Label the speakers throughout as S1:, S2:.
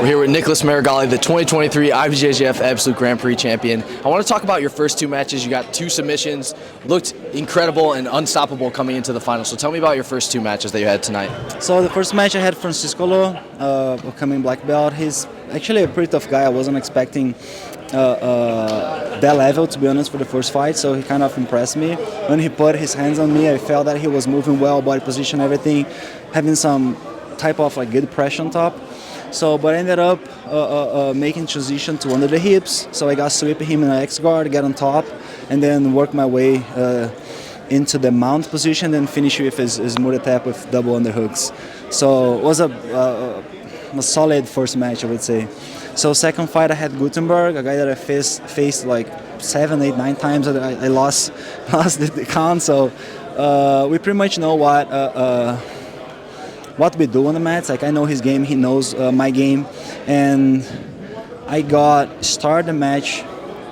S1: We're here with Nicholas Meregali, the 2023 IBJJF Absolute Grand Prix champion. I want to talk about your first two matches. You got 2 submissions, looked incredible and unstoppable coming into the final. So tell me about your first 2 matches that you had tonight.
S2: So the first match I had Francisco Lo, coming black belt. He's actually a pretty tough guy. I wasn't expecting that level, to be honest, for the first fight, so he kind of impressed me. When he put his hands on me, I felt that he was moving well, body position, everything, having some type of like good pressure on top. So, but I ended up making transition to under the hips, so I got sweeping him in an X guard, get on top, and then work my way into the mount position, then finish with his Muay tap with double underhooks. So it was a solid first match, I would say. So second fight I had Gutenberg, a guy that I faced like 7, 8, 9 times. I lost the count. So we pretty much know what we do on the mats. Like I know his game, he knows my game, and I started the match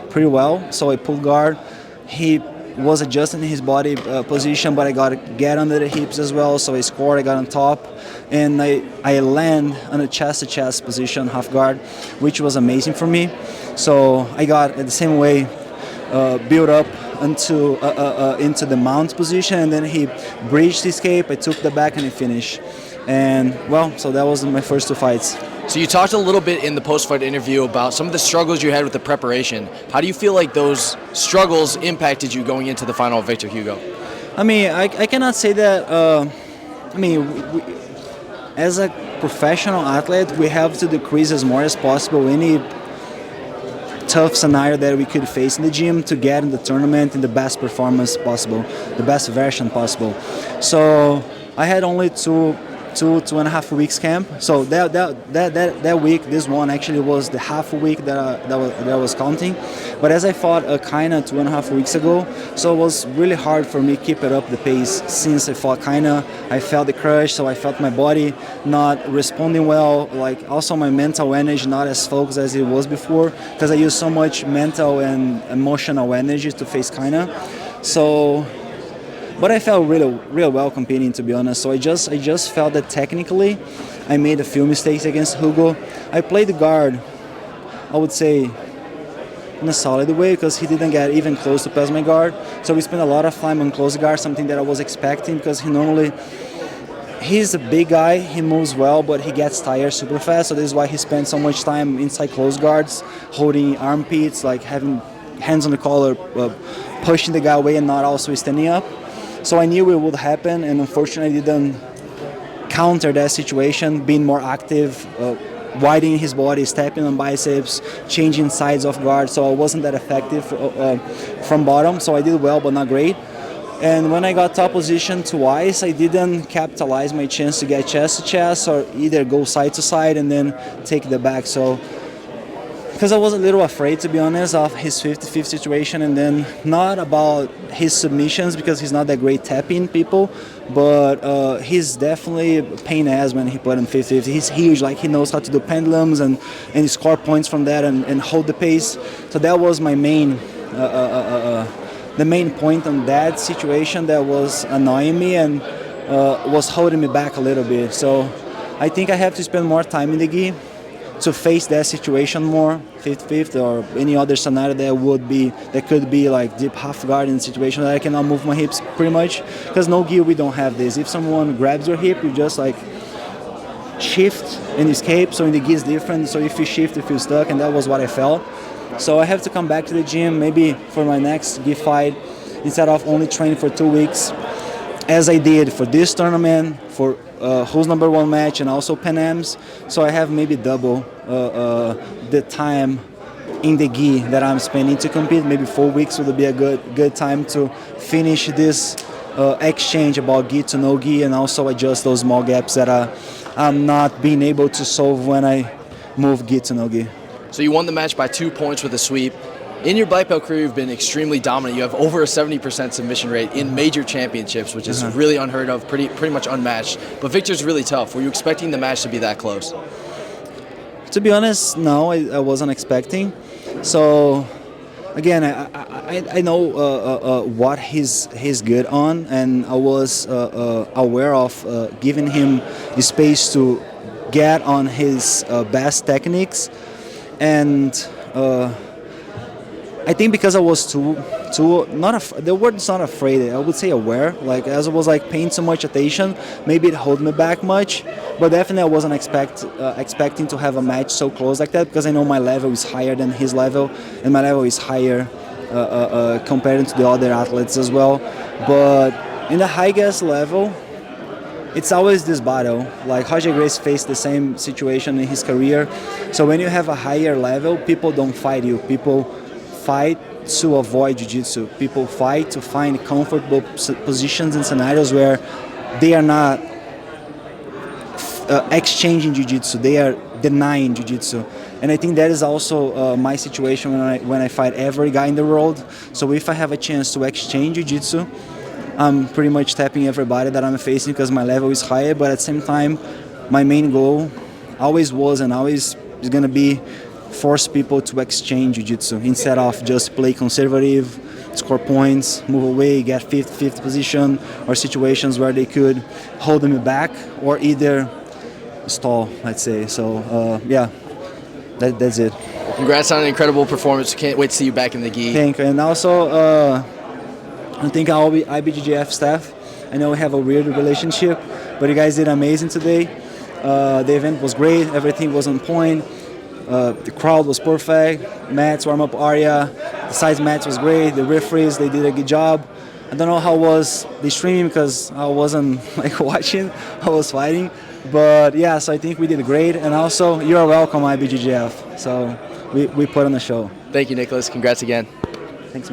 S2: pretty well. So I pulled guard. He was adjusting his body position, but I got to get under the hips as well. So I scored, I got on top, and I land on a chest-to-chest position, half guard, which was amazing for me. So I got the same way built up into the mount position, and then he breached escape. I took the back and I finished. And well, so that was my first 2 fights.
S1: So you talked a little bit in the post-fight interview about some of the struggles you had with the preparation. How do you feel like those struggles impacted you going into the final of Victor Hugo?
S2: I mean, I cannot say that. As a professional athlete, we have to decrease as more as possible any tough scenario that we could face in the gym to get in the tournament in the best performance possible, the best version possible. So I had only 2.5 weeks camp. So that week, this one actually was the half a week that I was counting. But as I fought Kaina 2.5 weeks ago, so it was really hard for me to keep it up the pace. Since I fought Kaina, I felt the crush, so I felt my body not responding well. Like also my mental energy not as focused as it was before, because I used so much mental and emotional energy to face Kaina. So. But I felt real well competing, to be honest. So I just felt that technically I made a few mistakes against Hugo. I played the guard, I would say, in a solid way, because he didn't get even close to pass my guard. So we spent a lot of time on close guard, something that I was expecting, because he's a big guy, he moves well, but he gets tired super fast. So this is why he spends so much time inside close guards, holding armpits, like having hands on the collar, pushing the guy away and not also standing up. So I knew it would happen, and unfortunately I didn't counter that situation, being more active, widening his body, stepping on biceps, changing sides of guard. So I wasn't that effective from bottom. So I did well, but not great. And when I got top position twice, I didn't capitalize my chance to get chest to chest or either go side to side and then take the back. So because I was a little afraid, to be honest, of his 50-50 situation, and then not about his submissions, because he's not that great tapping people, but he's definitely a pain ass when he put in 50-50. He's huge, like he knows how to do pendulums and score points from that and hold the pace. So that was my main, the main point on that situation that was annoying me and was holding me back a little bit. So I think I have to spend more time in the gi to face that situation more, 50-50 or any other scenario that could be like deep half guard in a situation that I cannot move my hips pretty much, because no gi we don't have this. If someone grabs your hip, you just like shift and escape. So in the gi is different. So if you shift, you feel stuck, and that was what I felt. So I have to come back to the gym maybe for my next gi fight, instead of only training for 2 weeks, as I did for this tournament, for Who's Number 1 match, and also Pan Ams. So I have maybe double the time in the gi that I'm spending to compete. Maybe 4 weeks would be a good time to finish this exchange about gi to no gi, and also adjust those small gaps that I'm not being able to solve when I move gi to no gi.
S1: So you won the match by 2 points with a sweep. In your black belt career, you've been extremely dominant. You have over a 70% submission rate in major championships, which is really unheard of, pretty much unmatched. But Victor's really tough. Were you expecting the match to be that close?
S2: To be honest, no, I wasn't expecting. So, again, I know what he's good on, and I was aware of giving him the space to get on his best techniques. And I think because I was too the word is not afraid, I would say aware, like as I was like paying so much attention, maybe it held me back much, but definitely I wasn't expecting to have a match so close like that, because I know my level is higher than his level, and my level is higher compared to the other athletes as well. But in the high gas level, it's always this battle. Like Roger Gracie faced the same situation in his career. So when you have a higher level, people don't fight you. People fight to avoid jiu-jitsu. People fight to find comfortable positions and scenarios where they are not exchanging jiu-jitsu. They are denying jiu-jitsu. And I think that is also my situation when I fight every guy in the world. So if I have a chance to exchange jiu-jitsu, I'm pretty much tapping everybody that I'm facing because my level is higher, but at the same time, my main goal always was and always is going to be force people to exchange jiu-jitsu instead of just play conservative, score points, move away, get fifth position, or situations where they could hold me back or either stall, let's say. So, yeah, that's it.
S1: Congrats on an incredible performance. Can't wait to see you back in the gi.
S2: Thank you. And also, I think our IBJJF staff, I know we have a weird relationship, but you guys did amazing today. The event was great. Everything was on point. The crowd was perfect. Mats, warm-up area, the size match was great. The referees, they did a good job. I don't know how was the streaming because I wasn't like watching. I was fighting. But yeah, so I think we did great. And also, you are welcome, IBJJF. So we put on the show.
S1: Thank you, Nicholas. Congrats again.
S2: Thanks, man.